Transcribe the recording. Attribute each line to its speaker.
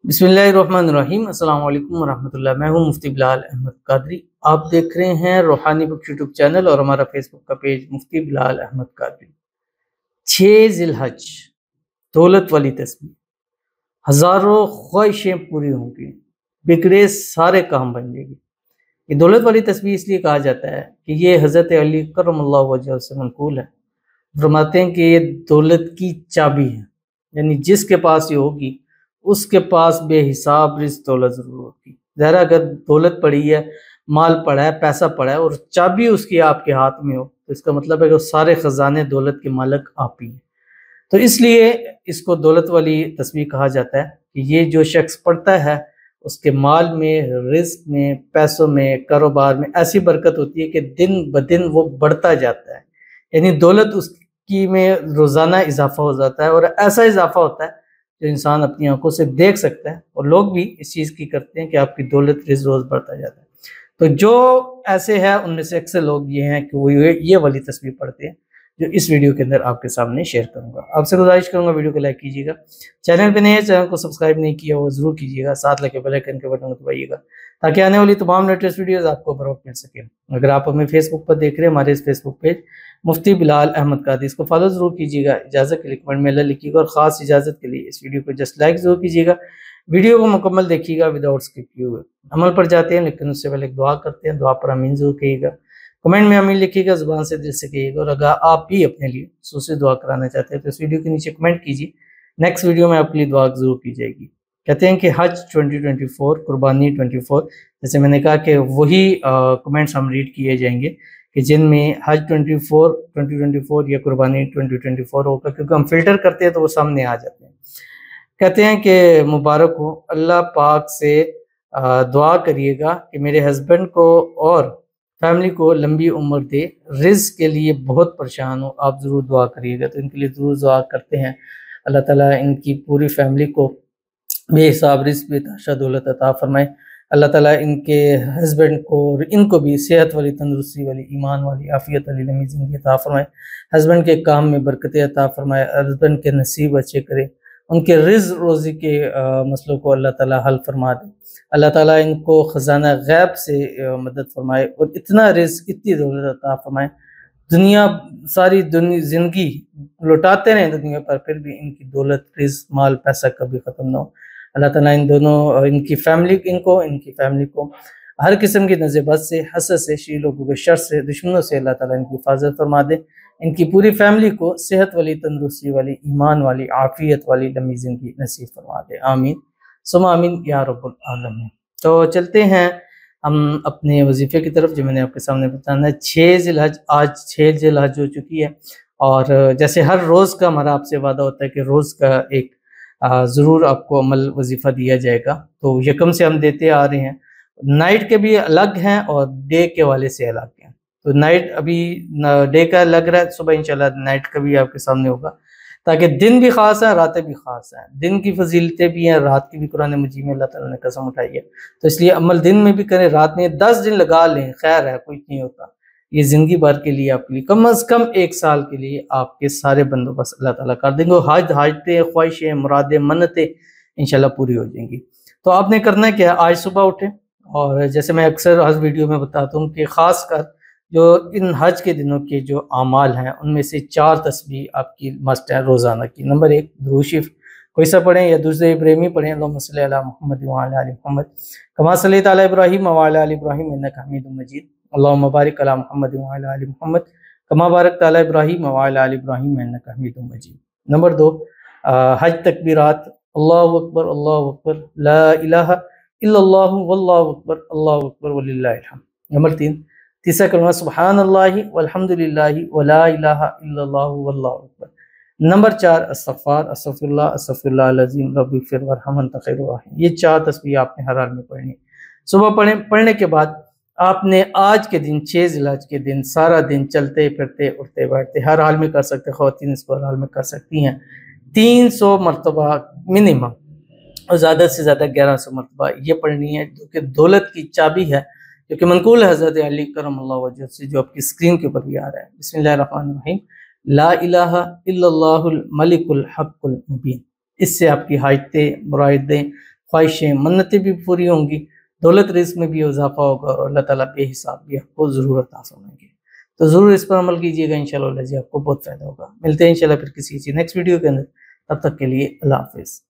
Speaker 1: बिस्मिल्लाहिर्रहमानिर्रहीम। अस्सलाम वालेकुम वरहमतुल्लाह। मैं हूं मुफ्ती बिलाल अहमद कादरी। आप देख रहे हैं रूहानी बुक यूट्यूब चैनल और हमारा फेसबुक का पेज मुफ्ती बिलाल अहमद कादरी। 6 ज़िलहज, दौलत वाली तस्वीर, हज़ारों ख्वाहिशें पूरी होंगी, बिगड़े सारे काम बन जाएगी। ये दौलत वाली तस्वीर इसलिए कहा जाता है कि ये हज़रत अली करमल्लाहु वजहहु से मनक़ूल है। फरमाते हैं कि ये दौलत की चाबी है, यानी जिसके पास ये होगी उसके पास बेहिसाब रिज़्क़ दौलत ज़रूर होगी। ज़ाहिर अगर दौलत पड़ी है, माल पड़ा है, पैसा पड़ा है और चाबी उसकी आपके हाथ में हो, तो इसका मतलब है कि सारे ख़जाने दौलत के मालिक आप ही हैं। तो इसलिए इसको दौलत वाली तस्वीर कहा जाता है कि ये जो शख्स पढ़ता है उसके माल में, रिज़्क़ में, पैसों में, कारोबार में ऐसी बरकत होती है कि दिन ब दिन वो बढ़ता जाता है, यानी दौलत उसकी में रोज़ाना इजाफा हो जाता है और ऐसा इजाफा होता है जो इंसान अपनी आंखों से देख सकता है और लोग भी इस चीज़ की करते हैं कि आपकी दौलत रोज़ बढ़ता जाता है। तो जो ऐसे हैं उनमें से अक्सर लोग ये हैं कि वो ये वाली तस्वीर पढ़ते हैं जो इस वीडियो के अंदर आपके सामने शेयर करूंगा। आपसे गुजारिश करूंगा वीडियो को लाइक कीजिएगा, चैनल पे नए हैं चैनल को सब्सक्राइब नहीं किया वो जरूर कीजिएगा, साथ लगे बेल आइकन के बटन को दबाइएगा ताकि आने वाली तमाम लेटेस्ट वीडियोस आपको बर वक्त मिल सके। अगर आप हमें फेसबुक पर देख रहे हैं, हमारे इस फेसबुक पेज मुफ्ती बिलाल अहमद कादरी, इसको फॉलो जरूर कीजिएगा। इजाज़त के लिए कमेंट में अल्लाह लिखिएगा और ख़ास इजाज़त के लिए इस वीडियो को जस्ट लाइक जरूर कीजिएगा। वीडियो को मुकम्मल देखिएगा विदाउट स्किप किए हुए। अमल पर जाते हैं लेकिन उससे पहले एक दुआ करते हैं, दुआ पर आमीन जरूर कहिएगा, कमेंट में आमीन लिखिएगा, ज़ुबान से दिल से कहिएगा। और अगर आप भी अपने लिए खुसूसी दुआ कराना चाहते हैं तो इस वीडियो के नीचे कमेंट कीजिए, नेक्स्ट वीडियो में आपके लिए दुआ जरूर की जाएगी। कहते हैं कि हज 2024 कुर्बानी 24, जैसे मैंने कहा कि वही कमेंट्स हम रीड किए जाएंगे कि जिनमें हज 2024 या कुर्बानी 2024 होगा, क्योंकि हम फिल्टर करते हैं तो वो सामने आ जाते हैं। कहते हैं कि मुबारक हो, अल्लाह पाक से दुआ करिएगा कि मेरे हस्बैंड को और फैमिली को लंबी उम्र दे, रिज़्क़ के लिए बहुत परेशान हो, आप ज़रूर दुआ करिएगा। तो इनके लिए ज़रूर दुआ करते हैं, अल्लाह ताला इनकी पूरी फैमिली को बेहिसाब रिज़्क़ बेतहाशा दौलत अता फरमाए। अल्लाह ताला इनके हस्बैंड को और इनको भी सेहत वाली, तंदुरुस्ती वाली, ईमान वाली, आफ़ियत वाली लंबी ज़िंदगी अता फरमाए। हस्बैंड के काम में बरकतें अता फरमाए, हस्बैंड के नसीब अच्छे करे, उनके रिज़्क़ रोज़ी के मसलों को अल्लाह ताला हल फरमा दे। अल्लाह ताला इनको ख़जाना गैब से मदद फरमाए और इतना रिज़्क़, इतनी दौलत अता फरमाए, दुनिया सारी ज़िंदगी लौटाते रहें दुनिया पर, फिर भी इनकी दौलत, रिज़्क़, माल, पैसा कभी ख़त्म ना हो। अल्लाह ताला इन दोनों, इनकी फैमिली को हर किस्म की नज़र बद से, हसद से, शरीर लोगों के शर से, दुश्मनों से अल्लाह ताला इनकी हिफाजत फरमा दे। इनकी पूरी फैमिली को सेहत वाली, तंदुरुस्ती वाली, ईमान वाली, आफ़ियत वाली लंबी ज़िंदगी नसीब फरमा दे। आमीन सुम्मा आमीन या रब्बुल आलमीन। तो चलते हैं हम अपने वजीफ़े की तरफ जो मैंने आपके सामने बताना है। 6 ज़िलहज, आज 6 ज़िलहज हो चुकी है और जैसे हर रोज़ का हमारा आपसे वादा होता है कि रोज़ का एक ज़रूर आपको अमल वजीफ़ा दिया जाएगा। तो यकम से हम देते आ रहे हैं, नाइट के भी अलग हैं और डे के वाले से अलग हैं। तो नाइट अभी डे का लग रहा है, सुबह इंशाल्लाह नाइट का भी आपके सामने होगा, ताकि दिन भी ख़ास है, रातें भी ख़ास हैं। दिन की फजीलतें भी हैं, रात की भी कुरान मजीद में अल्लाह ताला ने कसम उठाई है। तो इसलिए अमल दिन में भी करें, रात में 10 दिन लगा लें, खैर है, कुछ नहीं होता। ये ज़िंदगी भर के लिए आपके लिए, कम अज़ कम 1 साल के लिए आपके सारे बंदोबस्त अल्लाह ताला कर देंगे। हाजतें, ख्वाहिशें, मुरादें, मन्नतें इंशाल्लाह पूरी हो जाएंगी। तो आपने करना क्या है, आज सुबह उठें और जैसे मैं अक्सर हर वीडियो में बताता हूँ कि ख़ास कर जो इन हज के दिनों के जो आमाल हैं उनमें से 4 तस्बीह आपकी मस्ट है रोज़ाना की। नंबर 1 दुरूद शरीफ कोई सा पढ़ें या दूसरे इब्राहिमी पढ़ें, अल्लाहुम्मा सल्ली अला मुहम्मद व अला आलि मुहम्मद कमा सल्लैता अला इब्राहीम व अला आलि इब्राहीम इन्नका हमीदुम मजीद, अल्लाहुम्मा बारिक अला मुहम्मद व अला आलि मुहम्मद कमा बारकता अला इब्राहीम व अला आलि इब्राहीम इन्नका हमीदुम मजीद। नंबर 2 हज तकबीरात, अल्लाहु अकबर ला इलाहा इल्लल्लाहु वल्लाहु अकबर वलिल्लाहिल हम्द। नंबर 3 तीसरा कलमा सुब्हानल्लाहि वल्हम्दुलिल्लाहि वला इलाहा इल्लल्लाहु वल्लाहु अकबर। नंबर 4 अस्तगफिरुल्लाह अस्तगफिरुल्लाह अज़ीम रब्बिग़फिर वरहम अन्ता खैरुर राहिमीन। ये 4 तस्बीह आपने हर हाल में पढ़नी। सुबह पढ़ें, पढ़ने के बाद आपने आज के दिन 6 ज़िलहज के दिन सारा दिन चलते फिरते, उठते बैठते, हर हाल में कर सकते, ख़वातीन इसको हर हाल में कर सकती हैं, 300 मरतबा मिनिमम और ज़्यादा से ज़्यादा 1100 मरतबा ये पढ़नी है, जो कि दौलत की चाबी है, जो कि मनक़ूल है हज़रत अली करमल्लाहु वजहहु से, जो आपकी स्क्रीन के ऊपर भी आ रहा है। बिस्मिल्लाहिर्रहमानिर्रहीम, ला इलाहा इल्लल्लाहुल मलिकुल हक़्क़ुल मुबीन। इससे आपकी हाजतें, मुरादें, خواہشیں منتیں بھی پوری ہوں گی، دولت رزق میں بھی اضافہ ہوگا اور اللہ تعالیٰ بے حساب بھی آپ کو ضرور عطا فرمائیں گے۔ تو ضرور اس پر عمل کیجیے گا، انشاءاللہ جی آپ کو بہت فائدہ ہوگا۔ ملتے ہیں انشاءاللہ پھر کسی نیکسٹ ویڈیو کے اندر، تب تک کے لیے اللہ حافظ۔